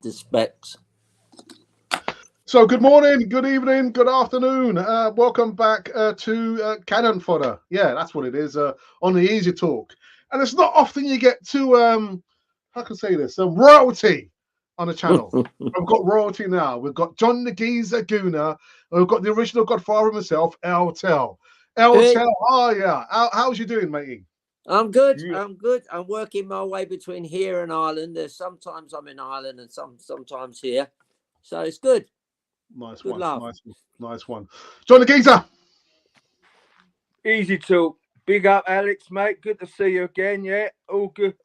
the specs. So good morning, good evening, good afternoon. Welcome back to Cannon Fodder. Yeah, that's what it is, on the Easy Talk. And it's not often you get to, how can I say this, royalty on the channel. We've got royalty now. We've got John the Geezer Gooner. And we've got the original Godfather himself, El Tel. El Tel, oh yeah. How's you doing, matey? I'm good. I'm good. I'm working my way between here and Ireland. There's sometimes I'm in Ireland and sometimes here. So it's good. Nice good one. Laugh. Nice one. John the Geezer. Easy Talk. Big up, Alex, mate. Good to see you again. Yeah, all good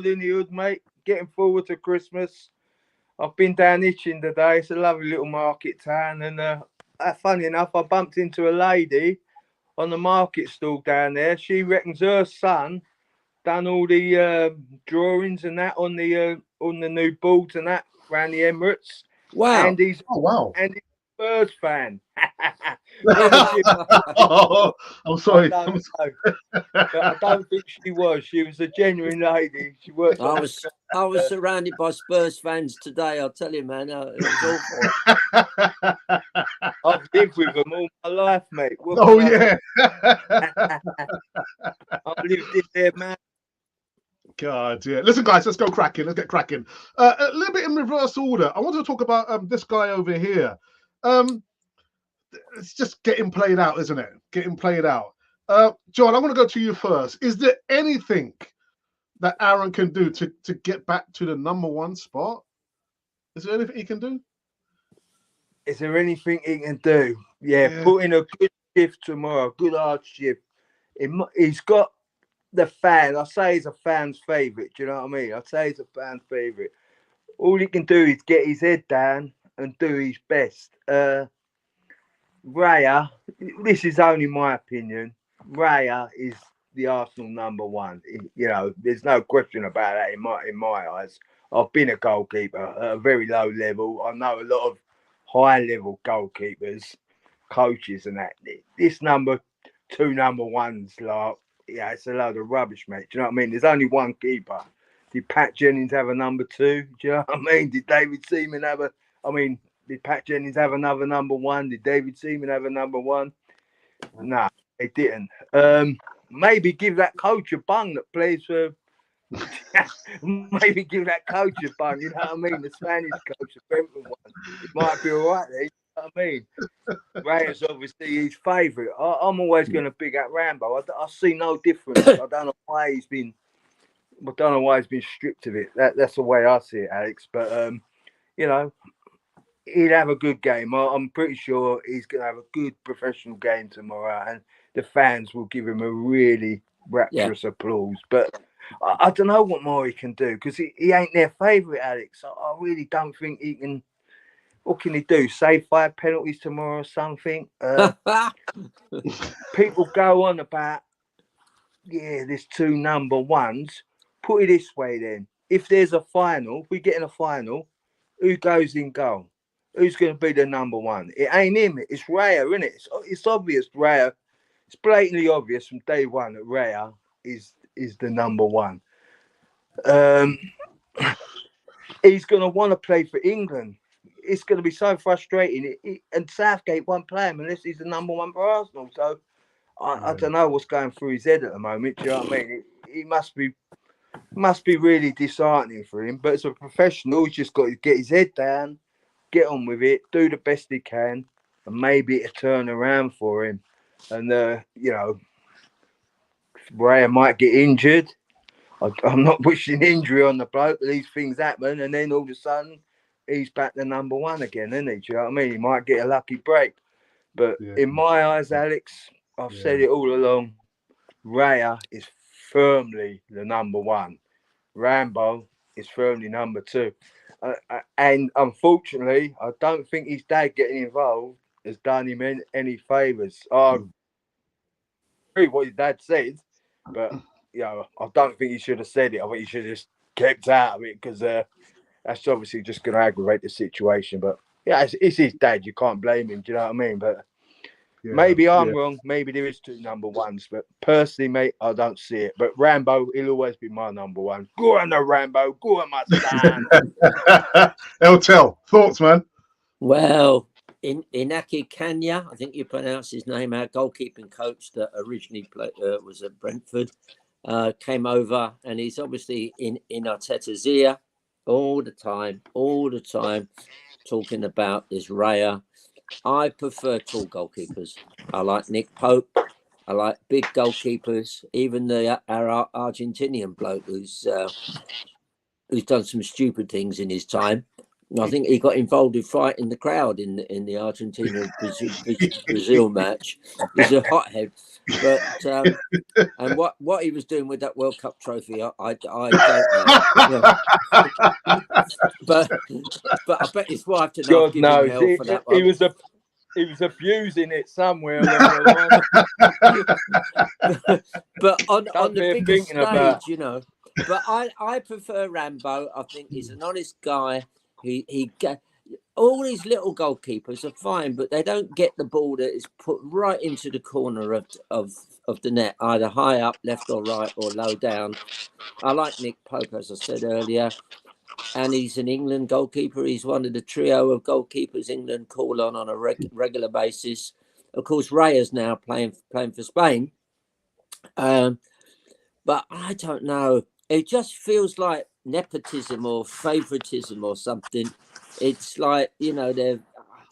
in the hood, mate. Getting forward to Christmas. I've been down Itching today. It's a lovely little market town, and funny enough, I bumped into a lady on the market stall down there. She reckons her son done all the drawings and that on the new boards and that around the Emirates. Wow! And he's and he's a Spurs fan. Oh, I'm sorry. I don't think she was. She was a genuine lady. She worked. I was surrounded by Spurs fans today. I'll tell you, man, it was awful. I've lived with them all my life, mate. Yeah. I've lived in there, man. God, yeah. Listen, guys, let's go cracking. Let's get cracking. A little bit in reverse order. I want to talk about this guy over here. It's just getting played out, isn't it? Getting played out. John, I want to go to you first. Is there anything that Aaron can do to get back to the #1 spot? Is there anything he can do? Is there anything he can do? Yeah. Put in a good shift tomorrow, good hard shift. He's got the fan. I say he's a fan's favourite. Do you know what I mean? I say he's a fan's favourite. All he can do is get his head down and do his best. Raya, this is only my opinion. Raya is the Arsenal #1. You know, there's no question about that in my eyes. I've been a goalkeeper at a very low level. I know a lot of high level goalkeepers, coaches, and that. This #2, #1's like, yeah, it's a load of rubbish, mate. Do you know what I mean? There's only one keeper. Did Pat Jennings have a #2? Do you know what I mean? Did David Seaman have a? I mean. Did Pat Jennings have another #1? Did David Seaman have a #1? No, they didn't. Maybe give that coach a bung that plays for. Maybe give that coach a bung. You know what I mean? The Spanish coach, the Brentford one. It might be all right there. You know what I mean? Ray's obviously his favourite. I'm always going to big up Rambo. I see no difference. I don't know why he's been. I don't know why he's been stripped of it. That's the way I see it, Alex. But you know. He'll have a good game. I'm pretty sure he's going to have a good professional game tomorrow, and the fans will give him a really rapturous applause. But I don't know what more he can do because he ain't their favourite, Alex. I really don't think he can. What can he do? Save 5 penalties tomorrow or something? People go on about, there's 2 #1s. Put it this way then. If there's a final, if we get in a final, who goes in goal? Who's going to be the #1? It ain't him. It's Raya, isn't it? It's obvious, Raya. It's blatantly obvious from day one that Raya is the #1. He's going to want to play for England. It's going to be so frustrating. And Southgate won't play him unless he's the #1 for Arsenal. So I don't know what's going through his head at the moment. Do you know what I mean? It must be really disheartening for him. But as a professional, he's just got to get his head down, get on with it, do the best he can, and maybe it'll turn around for him. And, Raya might get injured. I'm not wishing injury on the bloke, but these things happen. And then all of a sudden, he's back to #1 again, isn't he? Do you know what I mean? He might get a lucky break. But in my eyes, Alex, I've said it all along, Raya is firmly the #1. Rambo is firmly #2. And unfortunately, I don't think his dad getting involved has done him any favours. I agree what his dad said, but I don't think he should have said it. I think he should have just kept out of it because that's obviously just going to aggravate the situation. But it's his dad. You can't blame him. Do you know what I mean? But Yeah, maybe I'm yeah. wrong. Maybe there is 2 number ones, but personally, mate, I don't see it. But Rambo, he'll always be my number one. Go on, Rambo. Go on, my son. Tell thoughts, man. Well, Inaki Kanya, I think you pronounce his name, our goalkeeping coach that originally was at Brentford, came over, and he's obviously in Arteta's ear all the time, talking about this Raya. I prefer tall goalkeepers. I like Nick Pope. I like big goalkeepers. Even our Argentinian bloke who's done some stupid things in his time. I think he got involved in fighting the crowd in the Argentina Brazil match. He's a hothead, but and what he was doing with that World Cup trophy, I don't know. but I bet his wife didn't have to give him hell for that one. He was abusing it somewhere along the line. but on the bigger stage, you know. But I prefer Rambo. I think he's an honest guy. He all these little goalkeepers are fine, but they don't get the ball that is put right into the corner of the net, either high up, left or right, or low down. I like Nick Pope, as I said earlier, and he's an England goalkeeper. He's one of the trio of goalkeepers England call on a regular basis. Of course, Raya's now playing for Spain, but I don't know. It just feels like nepotism or favoritism or something. It's like, you know, I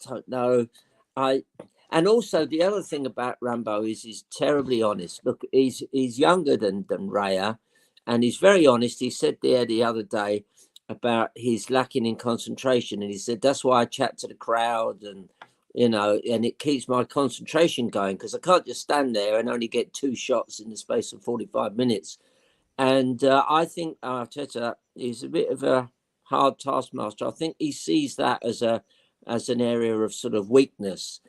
don't know. And also the other thing about Rambo is he's terribly honest. Look, he's younger than Raya, and he's very honest. He said there the other day about his lacking in concentration, and he said that's why I chat to the crowd, and you know, and it keeps my concentration going because I can't just stand there and only get 2 shots in the space of 45 minutes. And I think Arteta is a bit of a hard taskmaster. I think he sees that as an area of sort of weakness.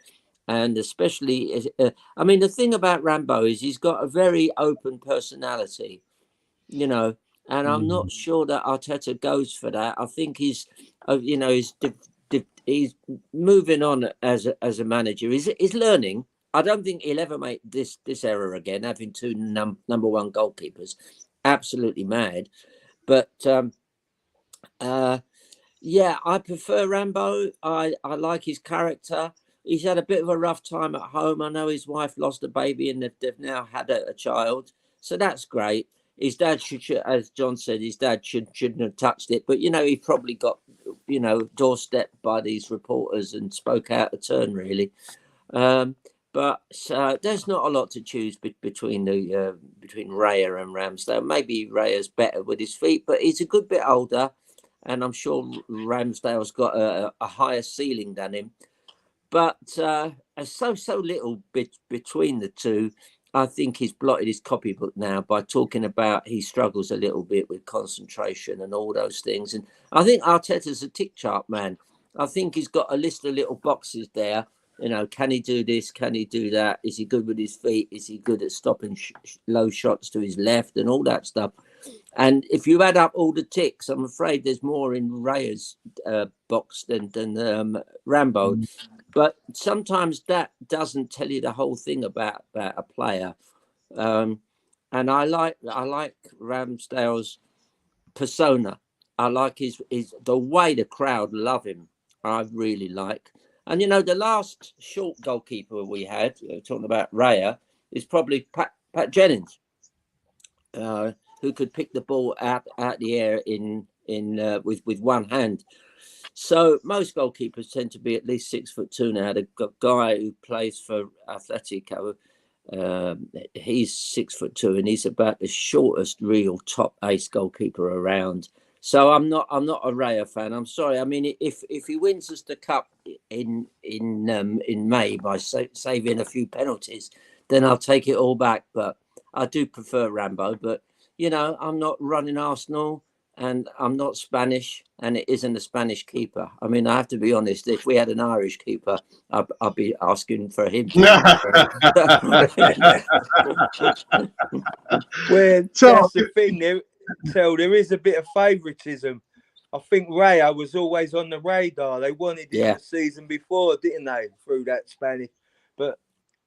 And especially, I mean, the thing about Rambo is he's got a very open personality, you know, and I'm not sure that Arteta goes for that. I think he's, you know, he's moving on as a manager. He's learning. I don't think he'll ever make this error again, having 2 number one goalkeepers. Absolutely mad. But yeah, I prefer Rambo. I like his character. He's had a bit of a rough time at home. I know his wife lost a baby and they've now had a child, so that's great. His dad should, as John said, his dad shouldn't have touched it, but you know, he probably got, you know, doorstepped by these reporters and spoke out of turn, really. But there's not a lot to choose between Raya and Ramsdale. Maybe Raya's better with his feet, but he's a good bit older, and I'm sure Ramsdale's got a higher ceiling than him. But so little bit between the two. I think he's blotted his copybook now by talking about he struggles a little bit with concentration and all those things. And I think Arteta's a tick chart man. I think he's got a list of little boxes there. You know, can he do this? Can he do that? Is he good with his feet? Is he good at stopping low shots to his left and all that stuff? And if you add up all the ticks, I'm afraid there's more in Raya's box than Rambo. But sometimes that doesn't tell you the whole thing about a player. And I like Ramsdale's persona. I like his the way the crowd love him. I really like. And, you know, the last short goalkeeper we had, talking about Raya, is probably Pat Jennings, who could pick the ball out the air with one hand. So most goalkeepers tend to be at least 6'2" now. The guy who plays for Atletico, he's 6'2", and he's about the shortest real top ace goalkeeper around. So I'm not a Raya fan. I'm sorry. I mean, if he wins us the cup in May by saving a few penalties, then I'll take it all back. But I do prefer Rambo. But you know, I'm not running Arsenal, and I'm not Spanish, and it isn't a Spanish keeper. I mean, I have to be honest. If we had an Irish keeper, I'd be asking for him. Well, that's the thing. There is a bit of favouritism. I think Raya was always on the radar. They wanted it the season before, didn't they? Through that Spanish, but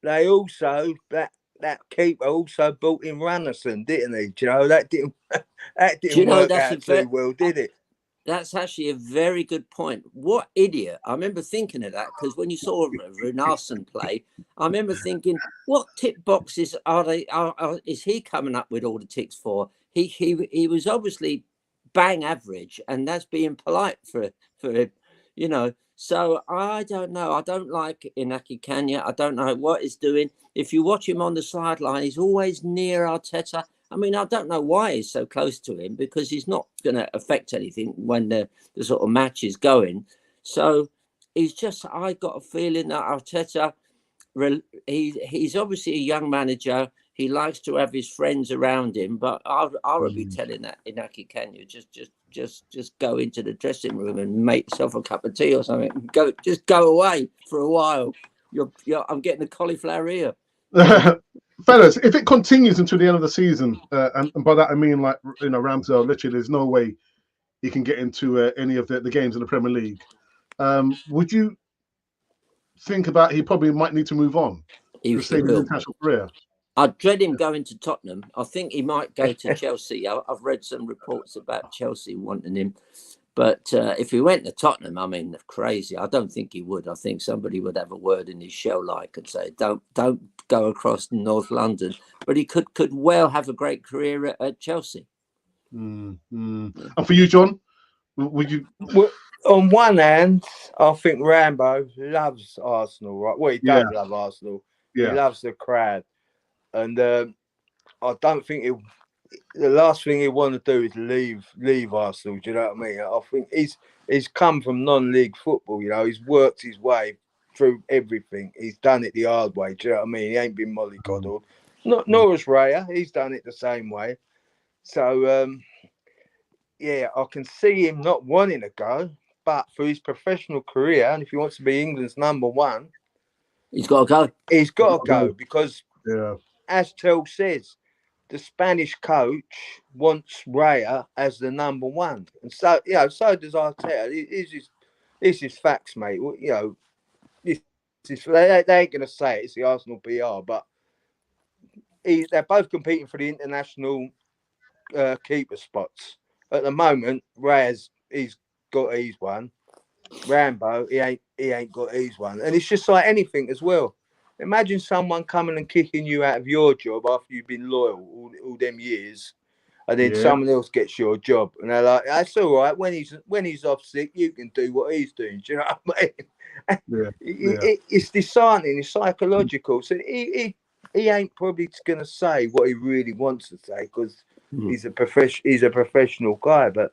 they also that keeper also brought in Randerson, didn't he? Do you know that didn't Do you know work that's out too well, did it? That's actually a very good point. What idiot! I remember thinking of that because when you saw Runarsson play, I remember thinking, what tick boxes are they? Is he coming up with all the ticks for? He was obviously bang average, and that's being polite for him, you know. So I don't know. I don't like Inaki Kanya. I don't know what he's doing. If you watch him on the sideline, he's always near Arteta. I mean, I don't know why he's so close to him because he's not going to affect anything when the sort of match is going. So he's just, I got a feeling that Arteta, he's obviously a young manager. He likes to have his friends around him, but I would be telling that Inaki Kanya just go into the dressing room and make yourself a cup of tea or something. Just go away for a while. I'm getting a cauliflower ear. Fellas, if it continues until the end of the season, and by that I mean, like, you know, Ramsdale, literally, there's no way he can get into any of the games in the Premier League. Would you think about he probably might need to move on to save his international career? I dread him going to Tottenham. I think he might go to Chelsea. I've read some reports about Chelsea wanting him. But if he went to Tottenham, I mean, crazy. I don't think he would. I think somebody would have a word in his shell like and say, don't go across North London. But he could well have a great career at Chelsea. And for you, John, would you? Well, on one hand, I think Rambo loves Arsenal, right? Well, he does love Arsenal. He loves the crowd. And I don't think the last thing he want to do is leave Arsenal. Do you know what I mean? I think he's come from non-league football. You know, he's worked his way through everything. He's done it the hard way. Do you know what I mean? He ain't been mollycoddled. Nor is Raya. He's done it the same way. So I can see him not wanting to go, but for his professional career, and if he wants to be England's number one, he's got to go. He's got to go because, as Tel says, the Spanish coach wants Raya as the number one, and so so does Arteta. This is facts, mate. You know, they ain't going to say it. It's the Arsenal PR, but they're both competing for the international keeper spots at the moment. He's got his one. Rambo, he ain't got his one, and it's just like anything as well. Imagine someone coming and kicking you out of your job after you've been loyal all them years, and then someone else gets your job, and they're like, "That's all right. When he's off sick, you can do what he's doing." Do you know what I mean? It's disheartening. It's psychological. So he ain't probably going to say what he really wants to say because he's a professional guy. But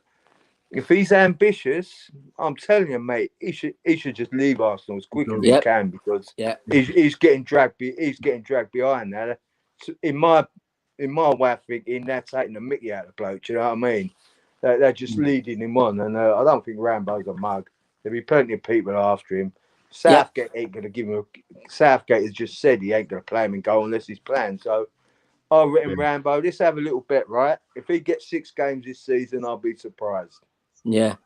if he's ambitious, I'm telling you, mate, he should just leave Arsenal as quick as he can because he's getting dragged. He's getting dragged behind now. In my way of thinking, they're taking the mickey out of the bloke. Do you know what I mean? They're just leading him on, and I don't think Rambo's a mug. There'll be plenty of people after him. Southgate ain't going to give him. Southgate has just said he ain't going to play him in goal unless he's playing. So I reckon Rambo. Let's have a little bet, right? If he gets 6 games this season, I'll be surprised. Yeah.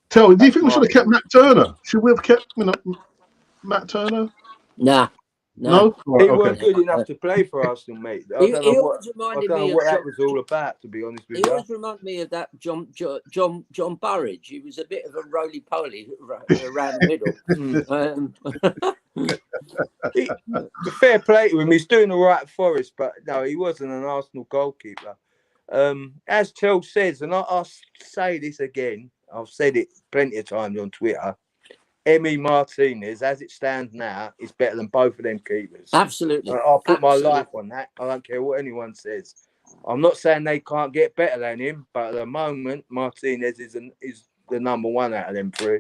Tell, do you think we should have kept Matt Turner? Should we have kept Matt Turner? Nah. No? He weren't good enough to play for Arsenal, mate. I don't know what that was all about, to be honest with you. He always reminded me of that John Burridge. He was a bit of a roly-poly around the middle. Fair play to him. He's doing all right at Forest, but no, he wasn't an Arsenal goalkeeper. As Tel says, and I'll say this again, I've said it plenty of times on Twitter, Emi Martinez, as it stands now, is better than both of them keepers. Absolutely. I'll put my life on that. I don't care what anyone says. I'm not saying they can't get better than him, but at the moment, Martinez is the number one out of them 3.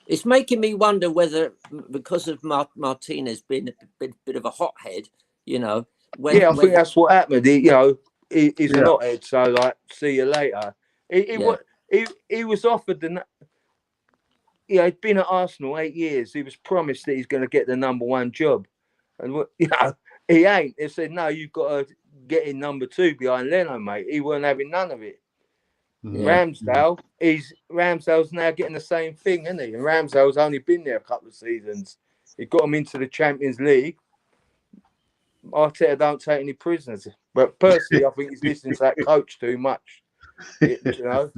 It's making me wonder whether, because of Martinez being a bit of a hothead, you know. I think that's what happened. He's a hothead, so like, see you later. He was offered he'd been at Arsenal 8 years. He was promised that he's going to get the number 1 job, and he ain't. They said, no, you've got to get in number 2 behind Leno, mate. He weren't having none of it. Ramsdale's now getting the same thing, isn't he? And Ramsdale's only been there a couple of seasons. He got him into the Champions League. Arteta don't take any prisoners. But personally, I think he's listening to that coach too much. You know.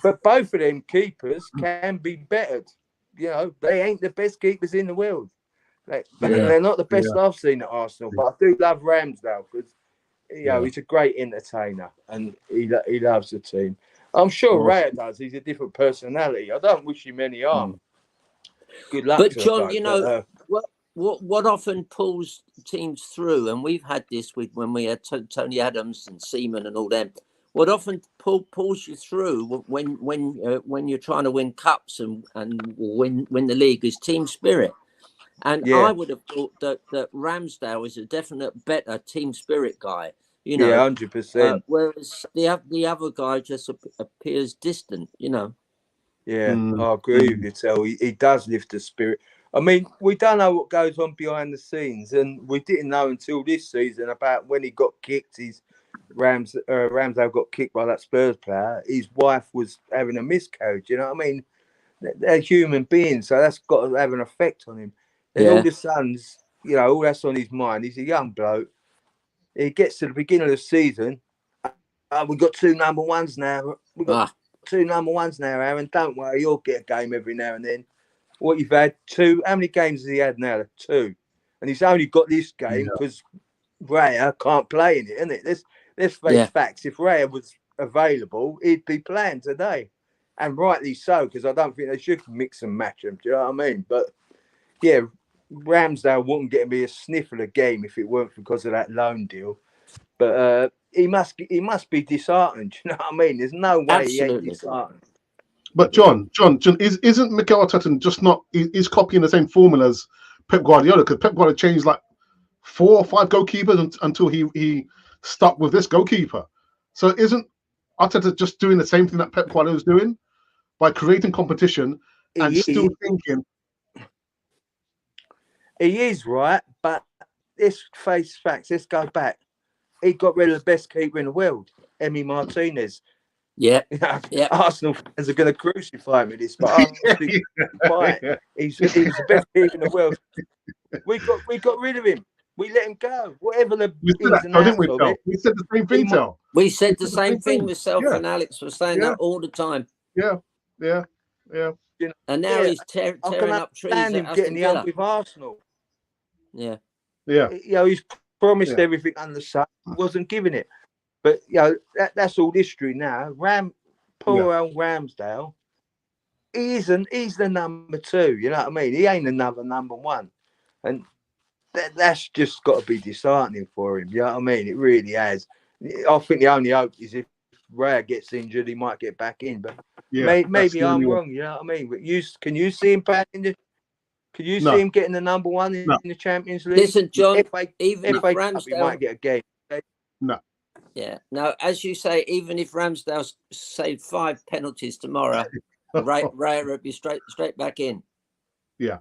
But both of them keepers can be bettered. You know, they ain't the best keepers in the world. They're not the best I've seen at Arsenal. But I do love Ramsdale because he's a great entertainer and he loves the team. I'm sure Raya does. He's a different personality. I don't wish him any harm. Good luck. But to John, the bloke, what often pulls teams through, and we've had this with when we had Tony Adams and Seaman and all them. What often pulls you through when you're trying to win cups and win the league is team spirit. And I would have thought that Ramsdale is a definite better team spirit guy. You know, 100%. Whereas the other guy just appears distant. You know. Yeah, I agree with you, Tel. He does lift the spirit. I mean, we don't know what goes on behind the scenes, and we didn't know until this season about when he got kicked. Ramsdale got kicked by that Spurs player. His wife was having a miscarriage. You know what I mean? They're human beings, so that's got to have an effect on him. And all the sons, all that's on his mind. He's a young bloke. He gets to the beginning of the season. We've got 2 number ones now. We've got 2 number ones now, Aaron. Don't worry, you'll get a game every now and then. What you've had 2. How many games has he had now? 2. And he's only got this game because Raya can't play in it, isn't it? Let's face facts. If Raya was available, he'd be playing today. And rightly so, because I don't think they should mix and match them. Do you know what I mean? But yeah, Ramsdale wouldn't get me a sniff of the game if it weren't because of that loan deal. But he must be disheartened. Do you know what I mean? There's no way he ain't disheartened. But John, isn't Mikel Arteta just not? He's copying the same formula as Pep Guardiola, because Pep Guardiola changed like 4 or 5 goalkeepers until he stuck with this goalkeeper. So isn't Arteta just doing the same thing that Pep Guardiola is doing by creating competition and still thinking? He is right, but let's face facts. Let's go back. He got rid of the best keeper in the world, Emi Martinez. Yeah. Arsenal fans are going to crucify me this, but fine. He was the best keeper in the world. We got rid of him. We let him go. Whatever the we said the same thing, Tel. We said the same thing myself and Alex were saying that all the time. Yeah. And now he's tearing up trees. Him getting the up with Arsenal. Yeah. He's promised everything under the sun, wasn't giving it. But that's all history now. Poor old Ramsdale. He's the number 2. You know what I mean? He ain't another number 1, and that's just got to be disheartening for him. You know what I mean? It really has. I think the only hope is if Raya gets injured, he might get back in. But maybe I'm wrong. You know what I mean? But can you see him back in the? Can you see him getting the number 1 in the Champions League? Listen, John, even if Ramsdale, he might get a game. No. Yeah. Now, as you say, even if Ramsdale saved 5 penalties tomorrow, Raya would be straight back in. Yeah,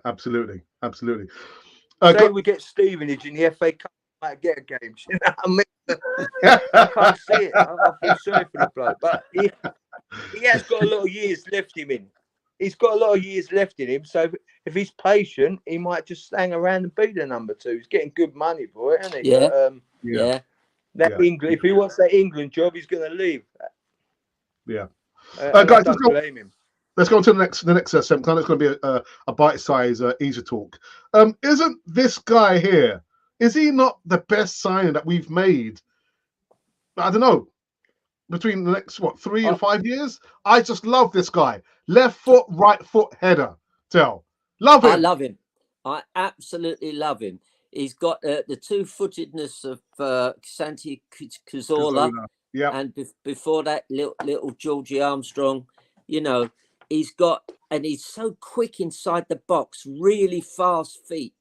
absolutely. Say we get Stevenage in the FA Cup, might get a game. You know what I mean? I can't see it. I feel sorry for the bloke, but he has got a lot of years left in him. He's got a lot of years left in him, so if he's patient, he might just hang around and be the number 2. He's getting good money for it, isn't he? England, if he wants that England job, he's going to leave. Guys, don't blame him. Let's go on to the next segment. It's going to be a bite-sized, easy talk. Isn't this guy here? Is he not the best signing that we've made? I don't know. Between the next 3 and 5 years, I just love this guy. Left foot, right foot header. Love him. I love him. I absolutely love him. He's got the 2-footedness of Santi Cazorla, and before that, little Georgie Armstrong. He's got, and he's so quick inside the box, really fast feet.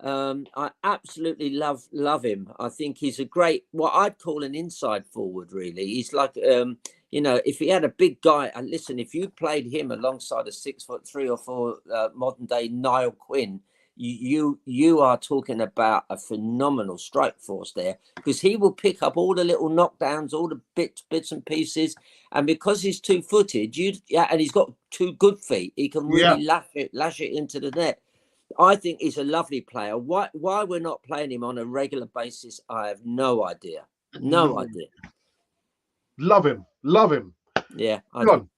I absolutely love him. I think he's a great, what I'd call an inside forward, really. He's like, if he had a big guy, and listen, if you played him alongside a 6'3" or 4" modern day Niall Quinn, you are talking about a phenomenal strike force there, because he will pick up all the little knockdowns, all the bits and pieces, and because he's 2-footed, and he's got 2 good feet, he can really lash it into the net. I think he's a lovely player. Why we're not playing him on a regular basis, I have no idea. No idea. Love him. Yeah, I Go on.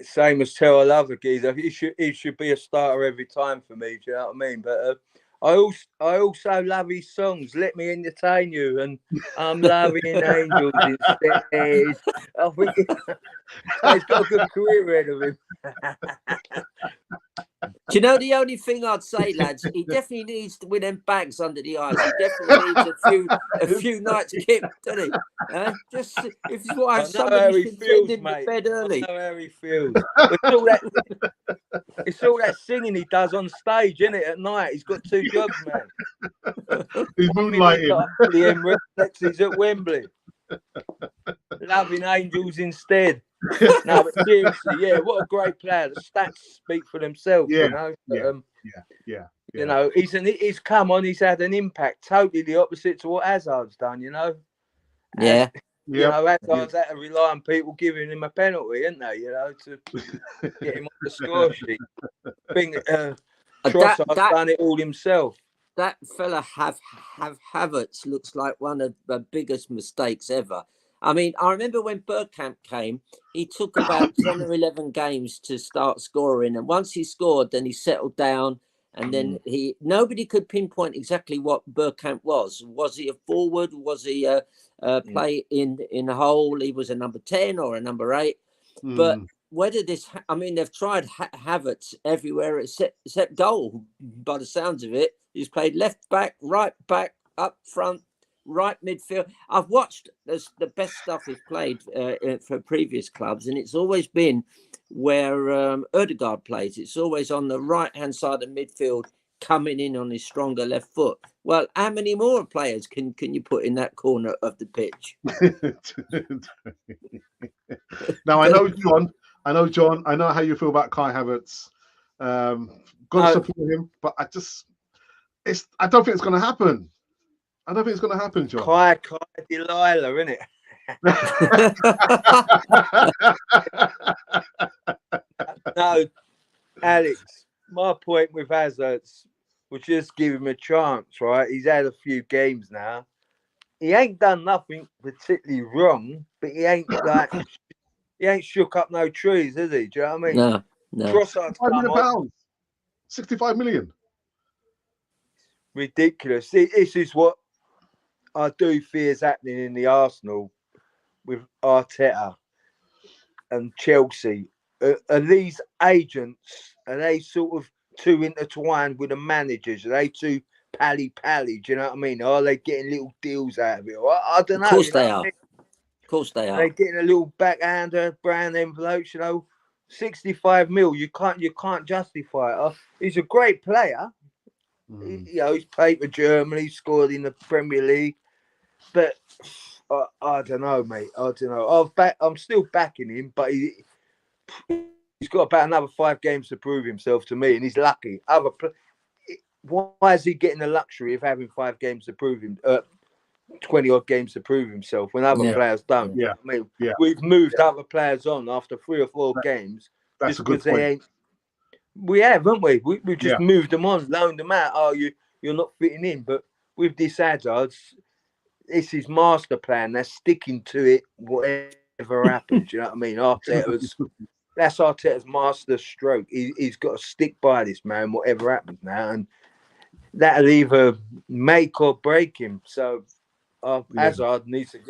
Same as Terrell Lover, geezer. He should be a starter every time for me. Do you know what I mean? But I also love his songs. Let Me Entertain You and I'm Loving Angels instead. I think he's got a good career ahead of him. Do you know the only thing I'd say, lads? He definitely needs to win them bags under the eyes. He definitely needs a few nights kicked, doesn't he? Just if his wife, somebody should send him to bed early. I know how he feels. It's all that singing he does on stage, isn't it? At night, he's got 2 jobs, man. He's moonlighting. The Emirates, he's at Wembley. Loving Angels instead. No, but seriously, yeah, what a great player. The stats speak for themselves, you know. You know, he's come on, he's had an impact totally the opposite to what Hazard's done, you know. Yeah. You know, Hazard's had to rely on people giving him a penalty, isn't they? You know, to get him on the score sheet. I think Trossard's done it all himself. That fella HAVERTZ looks like one of the biggest mistakes ever. I mean, I remember when Bergkamp came, he took about 10 or 11 games to start scoring. And once he scored, then he settled down. And then nobody could pinpoint exactly what Bergkamp was. Was he a forward? Was he a play in a hole? He was a number 10 or a number 8. But whether this, I mean, they've tried HAVERTZ everywhere except goal. By the sounds of it, he's played left back, right back, up front, right midfield. I've watched the best stuff he's played for previous clubs, and it's always been where Odegaard plays. It's always on the right-hand side of midfield, coming in on his stronger left foot. Well, how many more players can you put in that corner of the pitch? Now, I know John, I know how you feel about Kai Havertz. Got to support him, but I don't think it's going to happen. I don't think it's going to happen, John. Kai Delilah, isn't it? No, Alex, my point with Hazard's was just give him a chance, right? He's had a few games now. He ain't done nothing particularly wrong, but he ain't shook up no trees, is he? Do you know what I mean? No. Trossard's £5 million. 65 million. Ridiculous. This is what I do fear is happening in the Arsenal with Arteta and Chelsea. Are these agents, are they sort of too intertwined with the managers? Are they too pally? Do you know what I mean? Are they getting little deals out of it? I don't know. Of course they are. Of course they are. They're getting a little backhander, brown envelopes, you know. 65 mil, you can't justify it. He's a great player. He's played for Germany, scored in the Premier League. But I don't know, mate. I don't know. I'm still backing him, but he's got about another 5 games to prove himself to me, and he's lucky. Why is he getting the luxury of having 5 games to prove him? 20 odd games to prove himself when other players don't. Yeah. I mean, we've moved other players on after 3 or 4 games. That's a good point. We have, haven't we? We've just moved them on, loaned them out. Oh, you're not fitting in. But with this Hazard, it's his master plan. They're sticking to it, whatever happens. You know what I mean? That's Arteta's master stroke. He's got to stick by this, man, whatever happens now. And that'll either make or break him. So Hazard needs to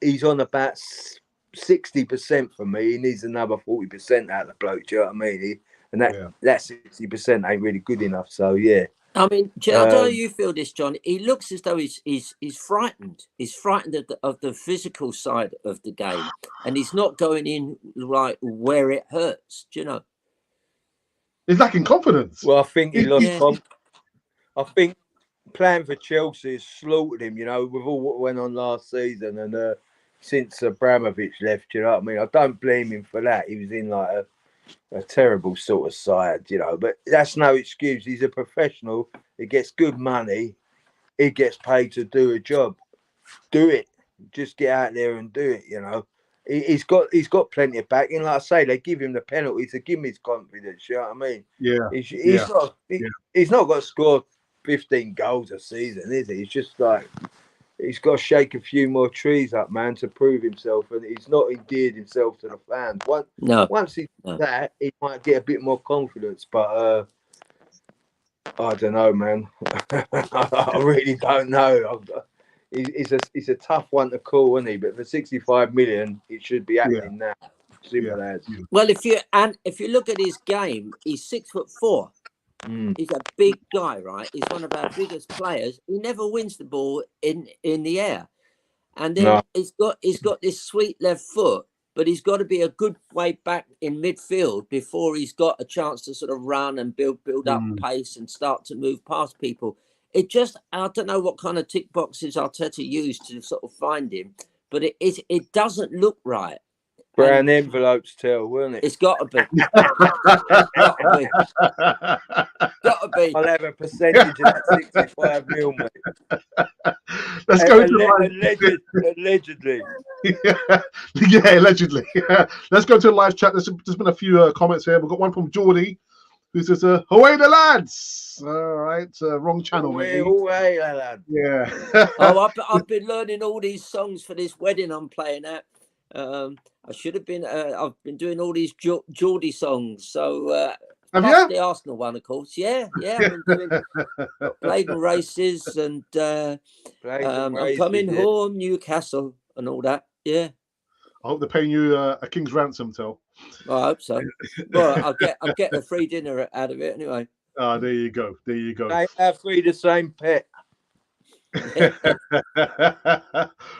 he's on about 60% for me. He needs another 40% out of the bloke. Do you know what I mean? That 60% ain't really good enough. So yeah. I mean, I don't know how you feel this, John. He looks as though he's frightened. He's frightened of the physical side of the game, and he's not going in right where it hurts. Do you know? He's lacking confidence. Well, I think he lost. I think playing for Chelsea has slaughtered him. You know, with all what went on last season, and since Abramovich left, you know what I mean. I don't blame him for that. He was in like a terrible sort of side, you know, but that's no excuse. He's a professional. He gets good money. He gets paid to do a job. Do it. Just get out there and do it, you know. he's got plenty of backing. Like I say, they give him the penalty to give him his confidence. You know what I mean? Yeah. He's not got to score 15 goals a season, is he? He's just like he's got to shake a few more trees up, man, to prove himself, and he's not endeared himself to the fans. Once he does that, he might get a bit more confidence. But I don't know, man. I really don't know. He's a tough one to call, isn't he? But for 65 million, it should be happening now. Simple as. Well, if you look at his game, he's 6'4". He's a big guy, right? He's one of our biggest players. He never wins the ball in the air, and then he's got this sweet left foot, but he's got to be a good way back in midfield before he's got a chance to sort of run and build up pace and start to move past people. I don't know what kind of tick boxes Arteta used to sort of find him, but it doesn't look right. Brown envelopes tell, won't it? It's got to be. Got to be. I'll have a percentage of that 65 mil, mate. Let's go to allegedly. Allegedly. Let's go to the live chat. There's been a few comments here. We've got one from Geordie who says, "Away the lads!" All right, wrong channel, mate. Away, lad. Yeah. I've been learning all these songs for this wedding I'm playing at. I should have been. I've been doing all these Geordie songs. So have you? The Arsenal one, of course. Yeah. I've been doing Bladen Races and I'm coming home, Newcastle, and all that. Yeah. I hope they're paying you a king's ransom, Till. I hope so. Well, I'll get a free dinner out of it anyway. Ah, there you go. They have free the same pet.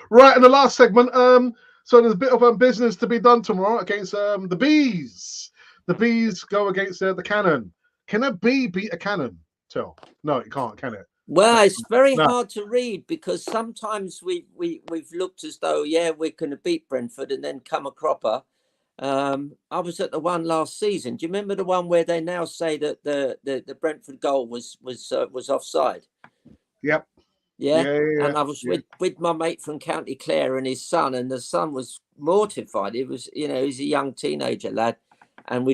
Right, in the last segment, so there's a bit of business to be done tomorrow against the Bees. The Bees go against the Cannon. Can a bee beat a cannon, Till? No, it can't, can it? Well, it's very hard to read because sometimes we've looked as though, we're going to beat Brentford and then come a cropper. I was at the one last season. Do you remember the one where they now say that the Brentford goal was offside? Yep. Yeah. And I was with my mate from County Clare and his son, and the son was mortified. He was a young teenager lad, and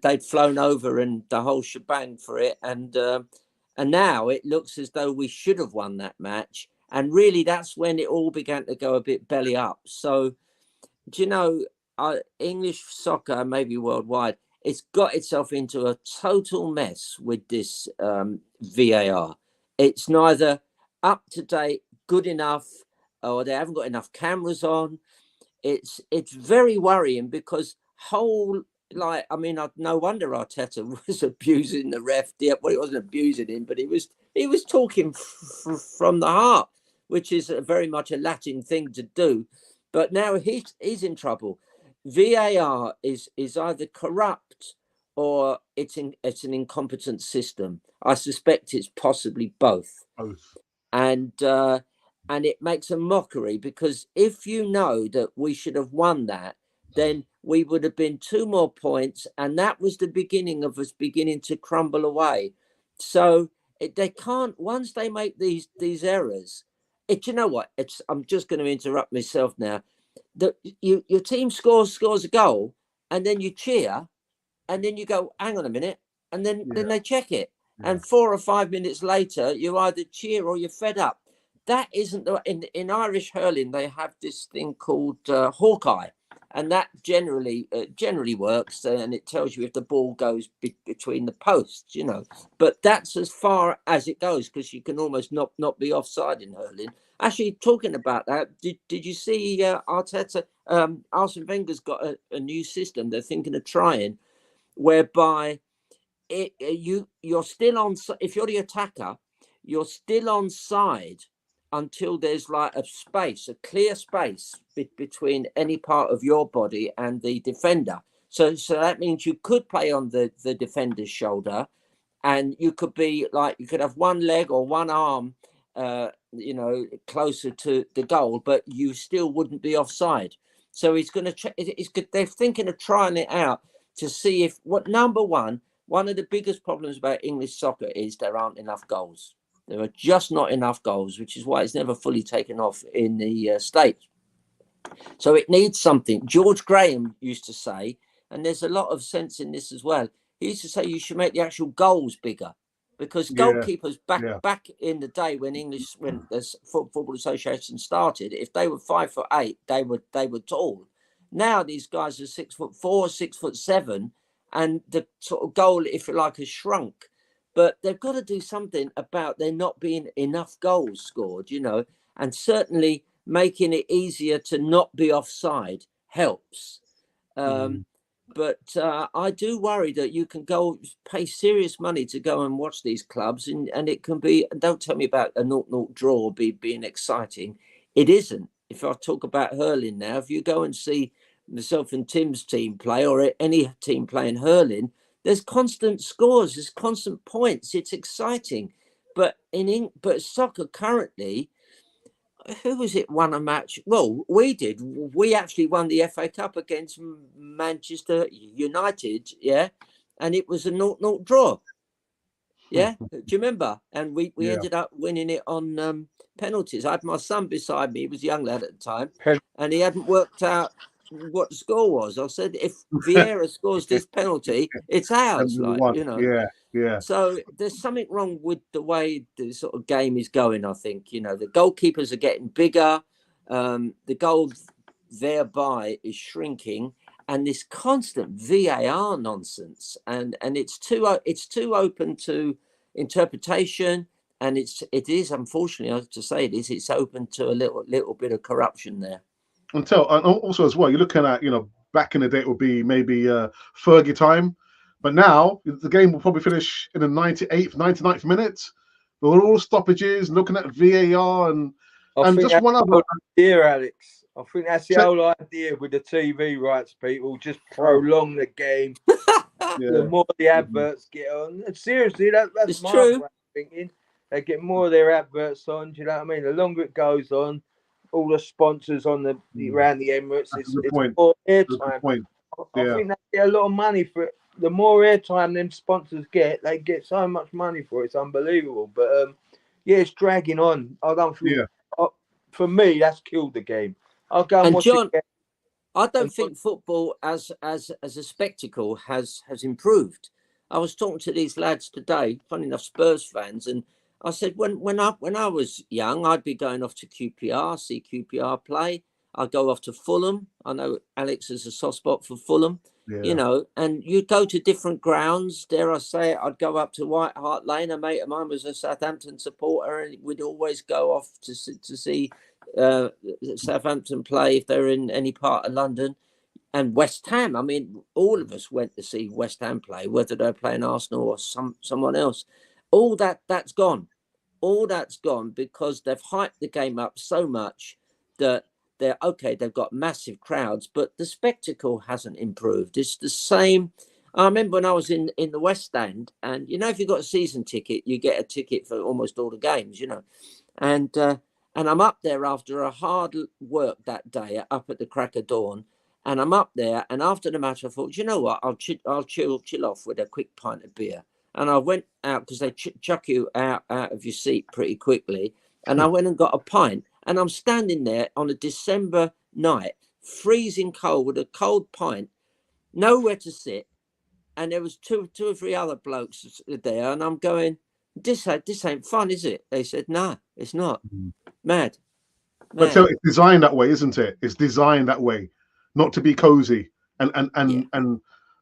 they'd flown over and the whole shebang for it, and now it looks as though we should have won that match, and really that's when it all began to go a bit belly up. So, do you know, English soccer, maybe worldwide, it's got itself into a total mess with this VAR. It's neither up to date, good enough, or they haven't got enough cameras on. It's very worrying because no wonder Arteta was abusing the ref. Well, he wasn't abusing him, but he was talking from the heart, which is very much a Latin thing to do. But now he's in trouble. VAR is either corrupt or it's an incompetent system. I suspect it's possibly both. And it makes a mockery because if you know that we should have won that, then we would have been 2 more points, and that was the beginning of us beginning to crumble away. So they can't, once they make these errors. You know what? I'm just going to interrupt myself now. Your team scores a goal, and then you cheer, and then you go, hang on a minute, and then they check it. And 4 or 5 minutes later, you either cheer or you're fed up. That isn't in Irish hurling. They have this thing called Hawkeye, and that generally works, and it tells you if the ball goes between the posts, But that's as far as it goes because you can almost not be offside in hurling. Actually, talking about that, did you see Arteta? Arsene Wenger's got a new system they're thinking of trying, whereby you're still on. If you're the attacker, you're still on side until there's like a clear space between any part of your body and the defender. So that means you could play on the defender's shoulder, and you could have one leg or one arm, closer to the goal, but you still wouldn't be offside. So he's going to they're thinking of trying it out to see if number one of the biggest problems about English soccer is there aren't enough goals. There are just not enough goals, which is why it's never fully taken off in the States. So it needs something. George Graham used to say, and there's a lot of sense in this as well. He used to say you should make the actual goals bigger, because goalkeepers back in the day when the Football Association started, if they were 5'8", they were tall. Now these guys are 6'4", 6'7", and the sort of goal, if you like, has shrunk. But they've got to do something about there not being enough goals scored, and certainly making it easier to not be offside helps. But I do worry that you can go pay serious money to go and watch these clubs, and it can be, don't tell me about a 0-0 draw being exciting. It isn't. If I talk about hurling now, if you go and see myself and Tim's team play, or any team playing hurling, there's constant scores, there's constant points. It's exciting. But but soccer currently, who was it won a match? Well, we did. We actually won the FA Cup against Manchester United, yeah, and it was a 0-0 draw. Yeah, do you remember? And we ended up winning it on penalties. I had my son beside me. He was a young lad at the time, and he hadn't worked out what the score was. I said, if Vieira scores this penalty, it's ours. Yeah. So there's something wrong with the way the sort of game is going, I think. The goalkeepers are getting bigger. The goal thereby is shrinking. And this constant VAR nonsense. And it's too open to interpretation. And it is, unfortunately, I have to say it's open to a little bit of corruption there. And also as well, you're looking at, back in the day, it would be maybe Fergie time. But now the game will probably finish in the 98th, 99th minute. With all stoppages, looking at VAR and just one other idea, Alex. I think that's the whole idea with the TV rights people. Just prolong the game. The more the adverts get on. And seriously, that's my way of thinking. They get more of their adverts on. Do you know what I mean? The longer it goes on, all the sponsors on around the Emirates, it's more airtime. I think they get a lot of money for it. The more airtime them sponsors get, they get so much money for it. It's unbelievable. But it's dragging on. I don't think. For me, that's killed the game. I'll go and watch John, it. I don't think football as a spectacle has improved. I was talking to these lads today, funny enough, Spurs fans, and I said when I was young, I'd be going off to QPR, see QPR play. I'd go off to Fulham. I know Alex has a soft spot for Fulham. And you'd go to different grounds. Dare I say it, I'd go up to White Hart Lane. A mate of mine was a Southampton supporter, and we'd always go off to see Southampton play if they're in any part of London. And West Ham, I mean, all of us went to see West Ham play, whether they're playing Arsenal or someone else. All that's gone. All that's gone because they've hyped the game up so much that they've got massive crowds, but the spectacle hasn't improved. It's the same. I remember when I was in the West End, and if you've got a season ticket, you get a ticket for almost all the games, and I'm up there after a hard work that day, up at the crack of dawn, and I'm up there, and after the match I thought, you know what, I'll chill off with a quick pint of beer. And I went out because they chuck you out of your seat pretty quickly, and I went and got a pint. And I'm standing there on a December night, freezing cold, with a cold pint, nowhere to sit. And there was two or three other blokes there. And I'm going, this ain't fun, is it? They said, no, it's not. Mad. But so it's designed that way, isn't it? It's designed that way, not to be cozy and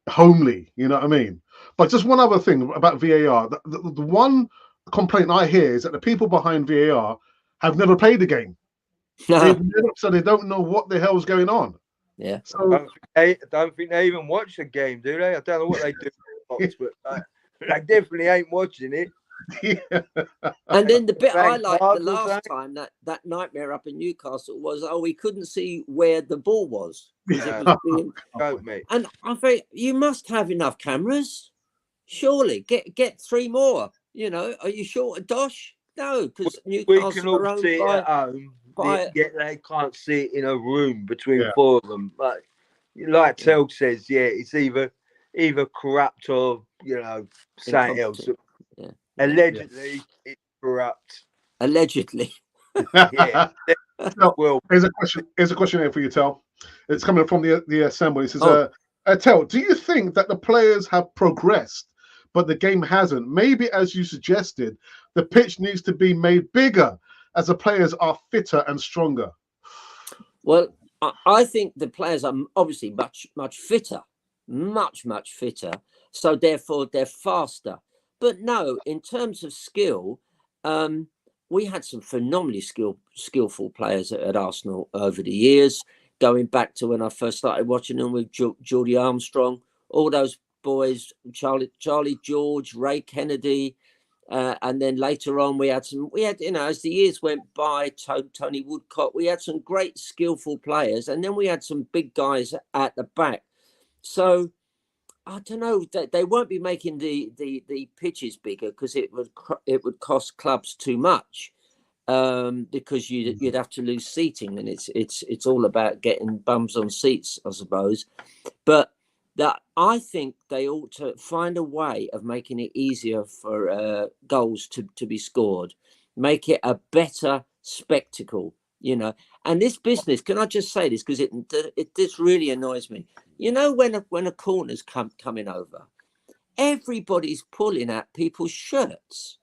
homely, you know what I mean? But just one other thing about VAR. The one complaint I hear is that the people behind VAR have never played the game. So they don't know what the hell's going on. Yeah. So I don't think they even watch the game, do they? I don't know what they do, but they definitely ain't watching it. Yeah. And then the bit I liked the last time, that nightmare up in Newcastle, was we couldn't see where the ball was. It was and I think you must have enough cameras. Surely get three more. Are you short of dosh? No, because Newcastle we can all see it at home. They can't see it in a room between four of them. But like Tel says, it's either corrupt or something else. Allegedly, it's corrupt. Allegedly. Tel, Well, here's a question. Here's a question here for you, Tel. It's coming from the assembly. It says, Oh. Tel, do you think that the players have progressed, but the game hasn't? Maybe, as you suggested, the pitch needs to be made bigger as the players are fitter and stronger. Well, I think the players are obviously much fitter, much fitter. So therefore, they're faster. But no, in terms of skill, we had some phenomenally skillful players at Arsenal over the years. Going back to when I first started watching them with Geordie Armstrong, all those boys, Charlie George, Ray Kennedy. And then later on, we had, as the years went by, Tony Woodcock, we had some great skillful players. And then we had some big guys at the back. So I don't know, they won't be making the pitches bigger because it would cost clubs too much. Because you'd have to lose seating, and it's all about getting bums on seats, I suppose. But that I think they ought to find a way of making it easier for goals to be scored, make it a better spectacle, And this business, can I just say this, because this really annoys me. When a corner's coming over, everybody's pulling at people's shirts.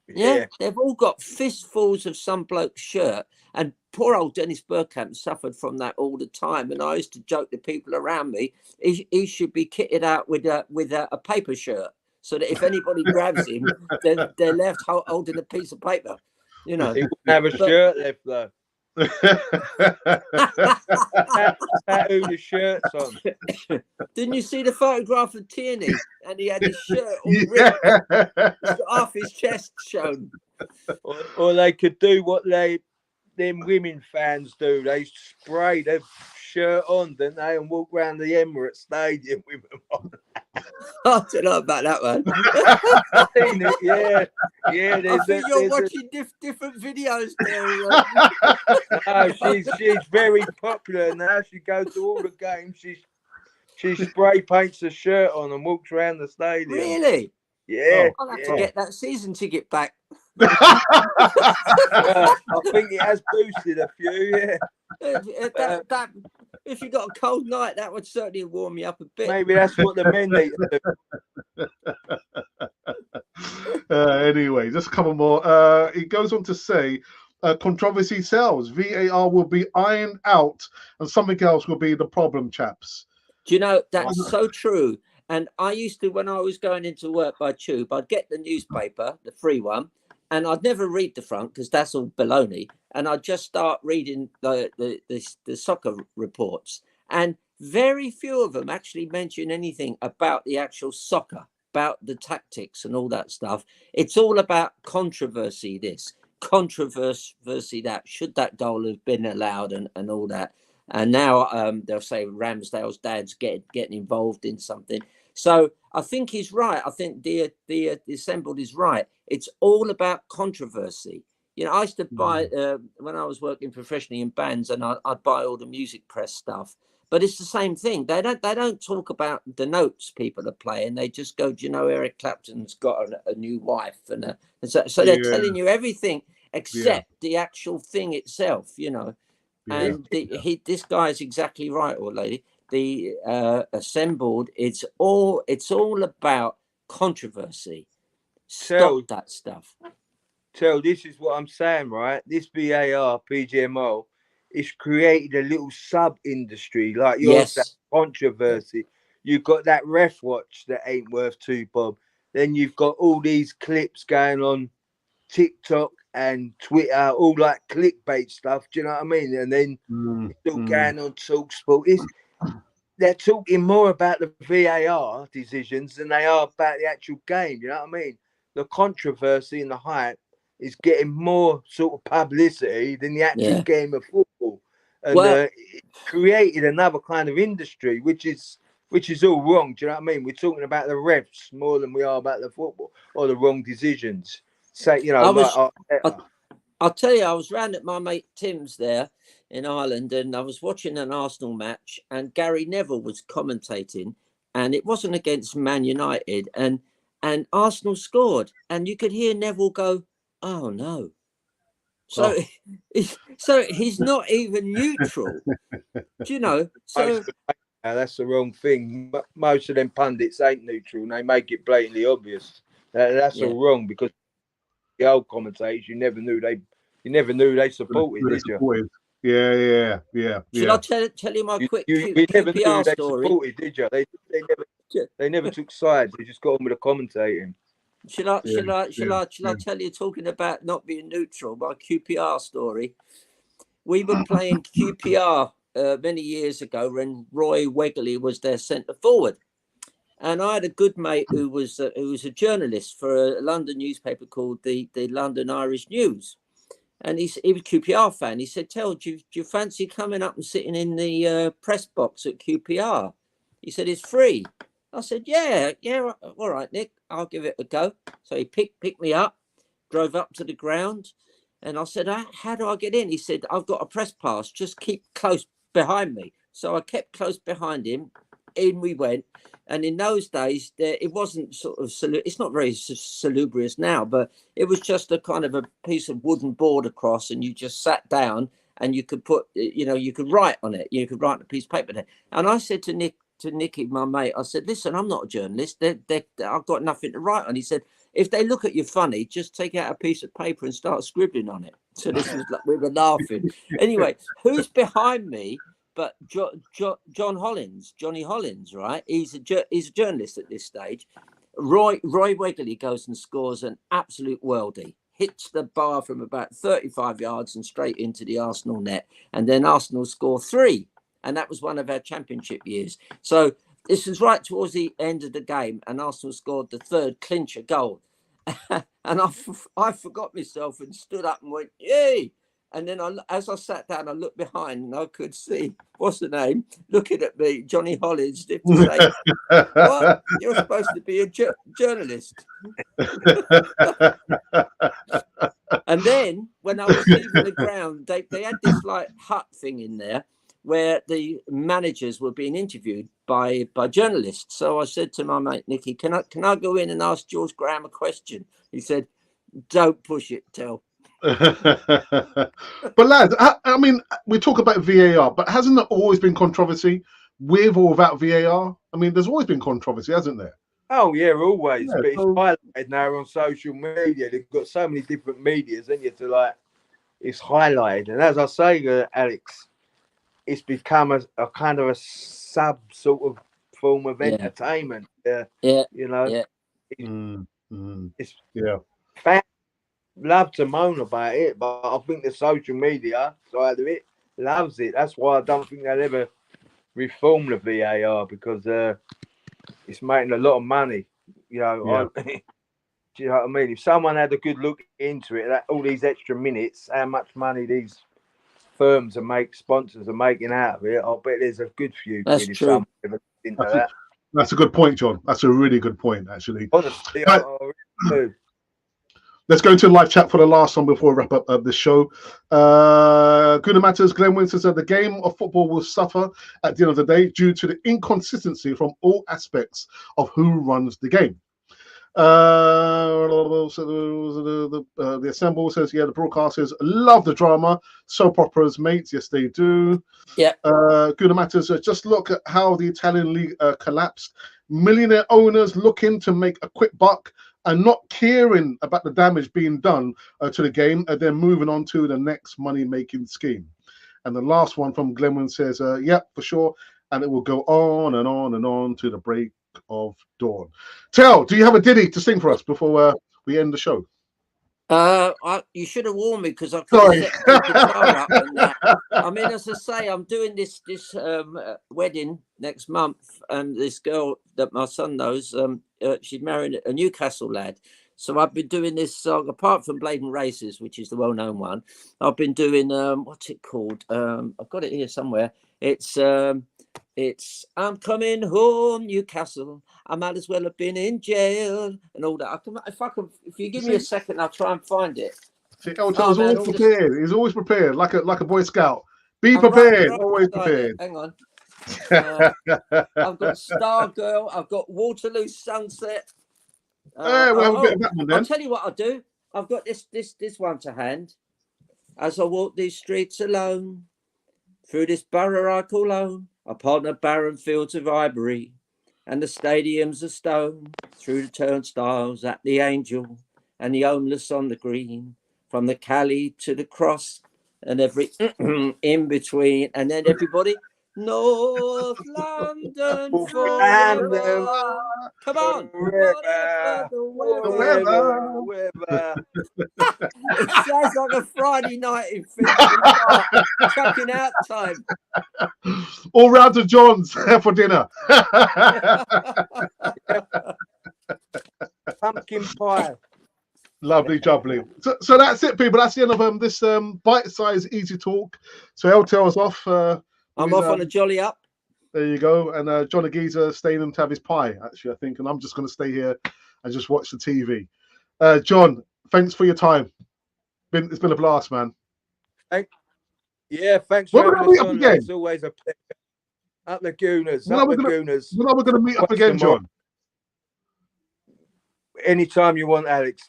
Yeah, they've all got fistfuls of some bloke's shirt, and poor old Dennis Bergkamp suffered from that all the time. And I used to joke to people around me, he should be kitted out with a paper shirt, so that if anybody grabs him, they're left holding a piece of paper. He wouldn't have a shirt left though. Tattoo the shirts on. Didn't you see the photograph of Tierney? And he had his shirt all ripped. He's got half his chest shown. Or they could do what them women fans do. They spray their shirt on, don't they, and walk around the Emirates Stadium with them on. I don't know about that one. I've seen it, yeah. I think you're watching different videos there. No, she's very popular now. She goes to all the games. She spray paints the shirt on and walks around the stadium. Really? Yeah. I'll have to get that season ticket back. I think it has boosted a few, yeah. That if you got a cold night, that would certainly warm you up a bit. Maybe that's what the men need to do. Anyway, just a couple more. It goes on to say, controversy sells. VAR will be ironed out, and something else will be the problem, chaps. Do you know, that's so true. And I used to, when I was going into work by tube, I'd get the newspaper, the free one, and I'd never read the front because that's all baloney. And I'd just start reading the soccer reports. And very few of them actually mention anything about the actual soccer, about the tactics and all that stuff. It's all about controversy, this, controversy that, should that goal have been allowed and all that. And now they'll say Ramsdale's dad's getting involved in something. So I think he's right. I think the assembled is right. It's all about controversy. I used to buy when I was working professionally in bands, and I'd buy all the music press stuff. But it's the same thing. They don't talk about the notes people are playing. They just go, do you know, Eric Clapton's got a new wife, and so they're telling you everything except the actual thing itself. And this guy is exactly right, or lady. The assembled, it's all about controversy. Stop that stuff. This is what I'm saying, right? This VAR, PGMO, it's created a little sub-industry, like yours, that controversy. You've got that ref watch that ain't worth two bob. Then you've got all these clips going on TikTok and Twitter, all like clickbait stuff. Do you know what I mean? And then it's all going on TalkSport. They're talking more about the VAR decisions than they are about the actual game. You know what I mean? The controversy and the hype is getting more sort of publicity than the actual game of football. And it created another kind of industry, which is all wrong. Do you know what I mean? We're talking about the refs more than we are about the football or the wrong decisions. So, I'll tell you, I was round at my mate Tim's there in Ireland, and I was watching an Arsenal match, and Gary Neville was commentating, and it wasn't against Man United, and Arsenal scored, and you could hear Neville go, "Oh no." So, so he's not even neutral. Do you know? So that's the wrong thing. Most of them pundits ain't neutral, and they make it blatantly obvious. That's all wrong, because the old commentators, you never knew they supported, did you? Yeah. Should I tell you my quick you never knew QPR they story? supported, did you? They never took sides. They just got on with the commentating. Shall I tell you, talking about not being neutral, my QPR story? We were playing QPR many years ago when Roy Wegley was their centre forward, and I had a good mate who was a journalist for a London newspaper called the London Irish News, and he was a QPR fan. He said, "Tell, do you fancy coming up and sitting in the press box at QPR?" He said, "It's free." I said, yeah, all right, Nick, I'll give it a go. So he picked me up, drove up to the ground, and I said, how do I get in? He said, I've got a press pass, just keep close behind me. So I kept close behind him, in we went. And in those days, it wasn't sort of, it's not very salubrious now, but it was just a kind of a piece of wooden board across, and you just sat down and you could put, you could write on it. You could write on a piece of paper there. And I said to Nicky, my mate, I said, listen, I'm not a journalist. I've got nothing to write on. He said, if they look at you funny, just take out a piece of paper and start scribbling on it. So this was like, we were laughing. Anyway, who's behind me but Johnny Hollins, right? He's a journalist at this stage. Roy Wegley goes and scores an absolute worldie. Hits the bar from about 35 yards and straight into the Arsenal net. And then Arsenal score 3. And that was one of our championship years. So this was right towards the end of the game, and Arsenal scored the 3rd clincher goal. And I forgot myself and stood up and went, yay! And then as I sat down, I looked behind and I could see, what's the name, looking at me, Johnny Hollins, to say, what? You're supposed to be a journalist. And then when I was leaving the ground, they had this like hut thing in there where the managers were being interviewed by journalists. So I said to my mate Nicky, can I go in and ask George Graham a question? He said, don't push it, Tell. But lads, I mean, we talk about VAR, but hasn't there always been controversy with or without VAR? I mean, there's always been controversy, hasn't there? Oh yeah, always. Yeah, but it's highlighted now on social media. They've got so many different medias, and it's highlighted. And as I say, Alex, it's become a kind of a sub sort of form of entertainment. It's fans love to moan about it, but I think the social media side of it loves it. That's why I don't think they'll ever reform the VAR, because it's making a lot of money. Do you know what I mean? If someone had a good look into it, all these extra minutes, how much money these firms sponsors are making out of it, I'll bet there's a good few. That's true. That's a good point, John. That's a really good point, actually. Honestly, let's go into live chat for the last one before we wrap up this show. Good matters. Glenn Winston said the game of football will suffer at the end of the day due to the inconsistency from all aspects of who runs the game. The Assemble says, the broadcasters love the drama. Soap operas, mates. Yes, they do. Yeah. Good matters. Just look at how the Italian league collapsed. Millionaire owners looking to make a quick buck and not caring about the damage being done to the game, and then moving on to the next money-making scheme. And the last one from Glenwyn says, for sure. And it will go on and on and on to the break of dawn. Tell, do you have a ditty to sing for us before we end the show? You should have warned me, because I couldn't set the guitar up and that. I mean, as I say, I'm doing this wedding next month, and this girl that my son knows, she's marrying a Newcastle lad. So I've been doing this song, apart from Bladen Races, which is the well-known one. I've been doing what's it called? I've got it here somewhere. It's I'm coming home, Newcastle. I might as well have been in jail and all that. If you give me a second, I'll try and find it. See, Elton's always prepared. He's always prepared, like a Boy Scout. Be prepared, always prepared. Hang on. I've got Stargirl. I've got Waterloo Sunset. We'll have a bit of that one then. I'll tell you what I'll do. I've got this one to hand. as I walk these streets alone, through this borough I call home, upon the barren fields of ivory, and the stadiums of stone, through the turnstiles at the Angel, and the homeless on the green, from the Cali to the Cross, and every in between, and then everybody, North London forever. Come on, whatever the weather. It sounds like a Friday night in Finchley Park, chucking out time. All round to John's for dinner. Pumpkin pie. Lovely, jubbly. So that's it, people. That's the end of this bite-sized easy talk. So LTL's off. I'm off on a jolly up. There you go. And John Aguiza staying in to have his pie, actually, I think. And I'm just going to stay here and just watch the TV. John, thanks for your time. It's been a blast, man. Yeah, thanks for having us on. Again? It's always a pleasure. Up the Gooners. When are we going to meet up again, John? Anytime you want, Alex.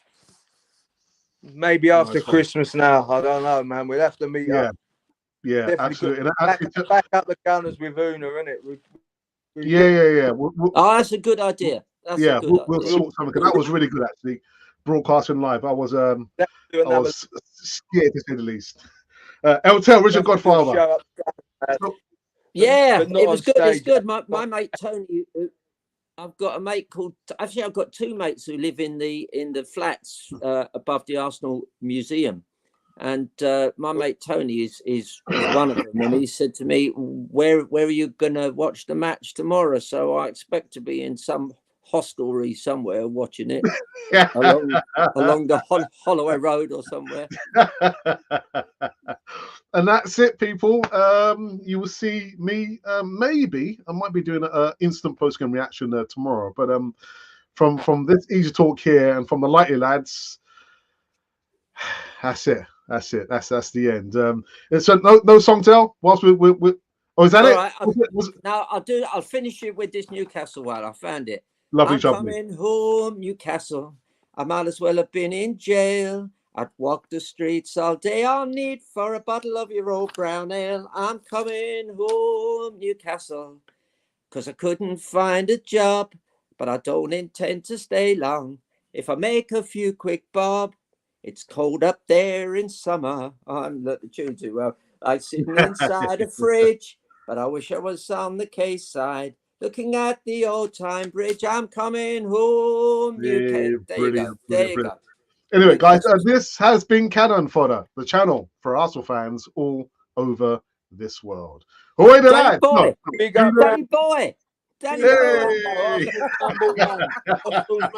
Maybe after Christmas now. I don't know, man. We'll have to meet up. Yeah, definitely. Back up the Gunners with Una, innit? Yeah. Oh, that's a good idea. We'll sort something. That was really good, actually. Broadcasting live. I was scared, to say the least. LTL, Richard Godfather. Yeah, it was good. It's good. My mate Tony, I've got a mate called. Actually, I've got two mates who live in the flats above the Arsenal Museum, and my mate Tony is one of them. And he said to me, "Where are you gonna watch the match tomorrow?" So I expect to be in some hostelry somewhere watching it along the Holloway Road or somewhere. And that's it, people. You will see me. Maybe I might be doing an instant post-game reaction tomorrow. But from this easy talk here and from the Lighty lads, that's it. That's the end. So no song tell whilst we oh, is that it? Right, now I'll finish it with this Newcastle one. I found it. Lovely I'm job. Coming home, Newcastle. I might as well have been in jail. I'd walk the streets all day. I'll need for a bottle of your old brown ale. I'm coming home, Newcastle, 'cause I couldn't find a job, but I don't intend to stay long. If I make a few quick bob, it's cold up there in summer. I'm not the tune too well. I'm sitting inside a fridge, but I wish I was on the Quayside, looking at the old-time bridge. I'm coming home, Newcastle. There you go. Anyway, guys, this has been Cannon Fodder, the channel for Arsenal fans all over this world. Away the lad! Danny boy! Danny boy!